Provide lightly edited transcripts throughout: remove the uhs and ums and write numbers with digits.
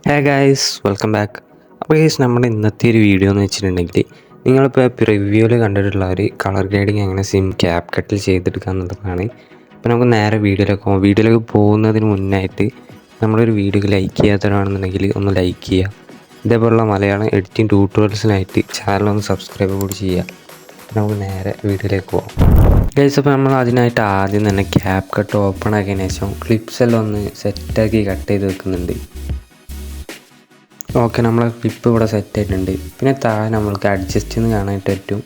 Hey guys, welcome back. അപ്പോൾ guys, നമ്മുടെ ഇന്നത്തെ ഒരു വീഡിയോ എന്ന് വെച്ചിട്ടുണ്ടെങ്കിൽ നിങ്ങളിപ്പോൾ പ്രിവ്യൂവിൽ കണ്ടിട്ടുള്ള ഒരു കളർ ഗ്രേഡിങ് എങ്ങനെ ക്യാപ് കട്ടിൽ ചെയ്തെടുക്കുക എന്നുള്ളതാണ്. അപ്പോൾ നമുക്ക് നേരെ വീഡിയോയിലേക്ക് പോകുന്നതിന് മുന്നായിട്ട് നമ്മളൊരു വീഡിയോ ലൈക്ക് ചെയ്യാത്തവരാണെന്നുണ്ടെങ്കിൽ ഒന്ന് ലൈക്ക് ചെയ്യുക. ഇതേപോലുള്ള മലയാളം എഡിറ്റിംഗ് ട്യൂട്ടോറിയൽസിനായിട്ട് ചാനലൊന്ന് സബ്സ്ക്രൈബ് കൂടി ചെയ്യുക. നമുക്ക് നേരെ വീഡിയോയിലേക്ക് പോകാം ഗൈസ്. അപ്പോൾ നമ്മൾ അതിനായിട്ട് ആദ്യം തന്നെ ക്യാപ് കട്ട് ഓപ്പൺ ആക്കിയതിന് ശേഷം ക്ലിപ്സ് എല്ലാം ഒന്ന് സെറ്റാക്കി കട്ട് ചെയ്ത് വെക്കുന്നുണ്ട്. ഓക്കെ, നമ്മളെ ക്ലിപ്പ് ഇവിടെ സെറ്റ് ആയിട്ടുണ്ട്. പിന്നെ താഴെ നമ്മൾക്ക് അഡ്ജസ്റ്റ് എന്ന് കാണാനായിട്ട് പറ്റും.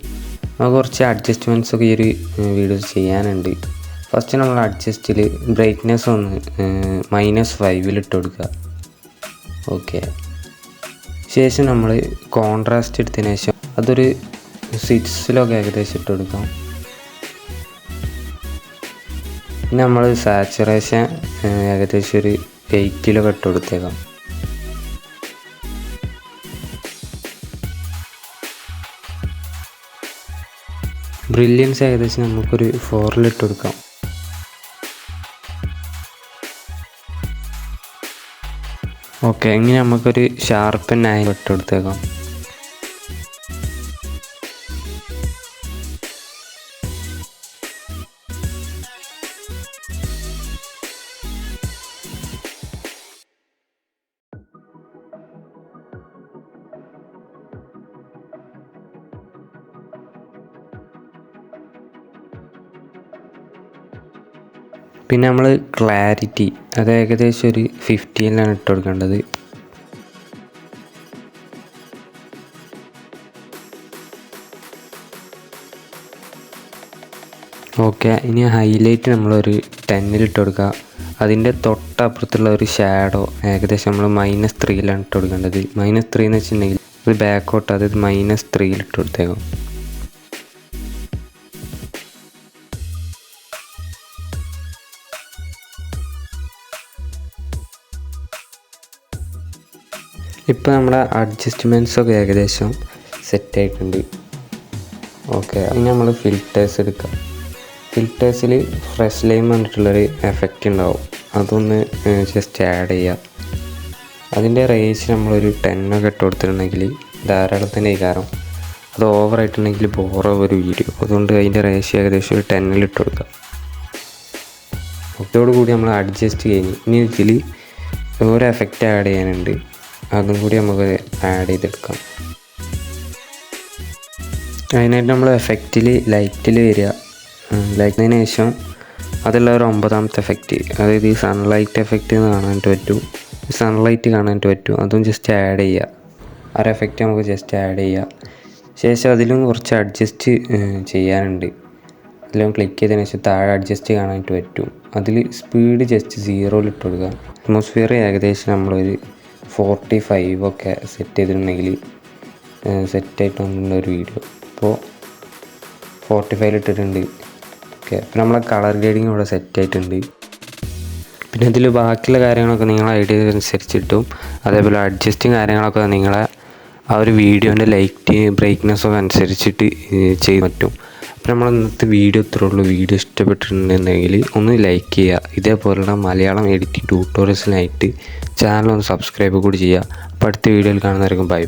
നമുക്ക് കുറച്ച് അഡ്ജസ്റ്റ്മെൻറ്റ്സ് ഒക്കെ ഈ ഒരു വീഡിയോ ചെയ്യാനുണ്ട്. ഫസ്റ്റ് നമ്മൾ അഡ്ജസ്റ്റിൽ ബ്രൈറ്റ്നെസ് ഒന്ന് -5 ഇട്ട് കൊടുക്കുക. ഓക്കെ, ശേഷം നമ്മൾ കോൺട്രാസ്റ്റ് എടുത്തതിന് ശേഷം അതൊരു 6 ഏകദേശം ഇട്ട് കൊടുക്കാം. പിന്നെ നമ്മൾ സാച്ചുറേഷൻ ഏകദേശം ഒരു 8 ഇട്ട് കൊടുത്തേക്കാം. ബ്രില്യൻസ് ഏകദേശം നമുക്കൊരു 4 ഇട്ട് കൊടുക്കാം. ഓക്കെ, ഇങ്ങനെ നമുക്കൊരു ഷാർപ്പൻ 9 ഇട്ട് കൊടുത്തേക്കാം. പിന്നെ നമ്മൾ ക്ലാരിറ്റി അത് ഏകദേശം ഒരു 15 ഇട്ട് കൊടുക്കേണ്ടത്. ഓക്കെ, ഇനി ഹൈലൈറ്റ് നമ്മളൊരു 10 ഇട്ട് കൊടുക്കുക. അതിൻ്റെ തൊട്ടപ്പുറത്തുള്ള ഒരു ഷാഡോ ഏകദേശം നമ്മൾ -3 ഇട്ട് കൊടുക്കേണ്ടത്. -3 എന്ന് വെച്ചിട്ടുണ്ടെങ്കിൽ ഒരു ബാക്കോട്ട്, അതായത് -3 ഇട്ട് കൊടുത്തേക്കാം. ഇപ്പോൾ നമ്മുടെ അഡ്ജസ്റ്റ്മെൻറ്റ്സൊക്കെ ഏകദേശം സെറ്റായിട്ടുണ്ട്. ഓക്കെ, ഇനി നമ്മൾ ഫിൽറ്റേഴ്സ് എടുക്കാം. ഫിൽറ്റേഴ്സിൽ ഫ്രഷ് ലൈം പറഞ്ഞിട്ടുള്ളൊരു എഫക്റ്റ് ഉണ്ടാവും, അതൊന്ന് ജസ്റ്റ് ആഡ് ചെയ്യുക. അതിൻ്റെ റേഞ്ച് നമ്മളൊരു 10 ഇട്ട് കൊടുത്തിട്ടുണ്ടെങ്കിൽ ധാരാളം തന്നെ കാരണം അത് ഓവറായിട്ടുണ്ടെങ്കിൽ ബോറാവും വീഡിയോ. അതുകൊണ്ട് അതിൻ്റെ റേഷ്യോ ഏകദേശം ഒരു 10 ഇട്ട് കൊടുക്കുക. ഇതോടുകൂടി നമ്മൾ അഡ്ജസ്റ്റ് കഴിഞ്ഞ് ഇനി ഇതിൽ ഒരു എഫക്റ്റ് ആഡ് ചെയ്യാനുണ്ട്, അതും കൂടി നമുക്ക് ആഡ് ചെയ്തെടുക്കാം. അതിനായിട്ട് നമ്മൾ എഫക്റ്റിൽ ലൈറ്റിൽ വരിക. ലൈറ്റിന് ശേഷം അതുള്ള ഒരു 9ാമത്തെ എഫക്റ്റ്, അതായത് ഈ സൺലൈറ്റ് എഫക്റ്റ് കാണാനായിട്ട് പറ്റും, സൺലൈറ്റ് കാണാനായിട്ട് പറ്റും. അതും ജസ്റ്റ് ആഡ് ചെയ്യുക. ആ ഒരു എഫക്റ്റ് നമുക്ക് ജസ്റ്റ് ആഡ് ചെയ്യുക. ശേഷം അതിലും കുറച്ച് അഡ്ജസ്റ്റ് ചെയ്യാനുണ്ട്. എല്ലാം ക്ലിക്ക് ചെയ്തതിന് ശേഷം താഴെ അഡ്ജസ്റ്റ് കാണാനായിട്ട് പറ്റും. അതിൽ സ്പീഡ് ജസ്റ്റ് 0 ഇട്ട് കൊടുക്കുക. അറ്റ്മോസ്ഫിയർ ഏകദേശം നമ്മളൊരു 45 ഒക്കെ സെറ്റ് ചെയ്തിട്ടുണ്ടെങ്കിൽ സെറ്റായിട്ട് വന്നിട്ടുള്ള ഒരു വീഡിയോ. ഇപ്പോൾ 45 ഇട്ടിട്ടുണ്ട്. ഓക്കെ, അപ്പോൾ നമ്മളെ കളർ ഗ്രേഡിങ് ഇവിടെ സെറ്റായിട്ടുണ്ട്. പിന്നെ ഇതിൽ ബാക്കിയുള്ള കാര്യങ്ങളൊക്കെ നിങ്ങളെ ഐഡിയ അനുസരിച്ചിട്ടും അതേപോലെ അഡ്ജസ്റ്റിങ് കാര്യങ്ങളൊക്കെ നിങ്ങളെ ആ ഒരു വീഡിയോൻ്റെ ലൈറ്റ് ബ്രൈറ്റ്നെസ്സൊക്കെ അനുസരിച്ചിട്ട് ചെയ്യാൻ പറ്റും. അപ്പോൾ നമ്മൾ ഇന്നത്തെ വീഡിയോ ഇത്രേ ഉള്ളൂ. വീഡിയോ ഇഷ്ടപ്പെട്ടിട്ടുണ്ടെങ്കിൽ ഒന്ന് ലൈക്ക് ചെയ്യുക. ഇതേപോലുള്ള മലയാളം എഡിറ്റിംഗ് ട്യൂട്ടോറിയൽസിനായിട്ട് ചാനൽ ഒന്ന് സബ്സ്ക്രൈബ് കൂടി ചെയ്യുക. അപ്പോൾ അടുത്ത വീഡിയോയിൽ കാണുന്നവരെയും ബൈ.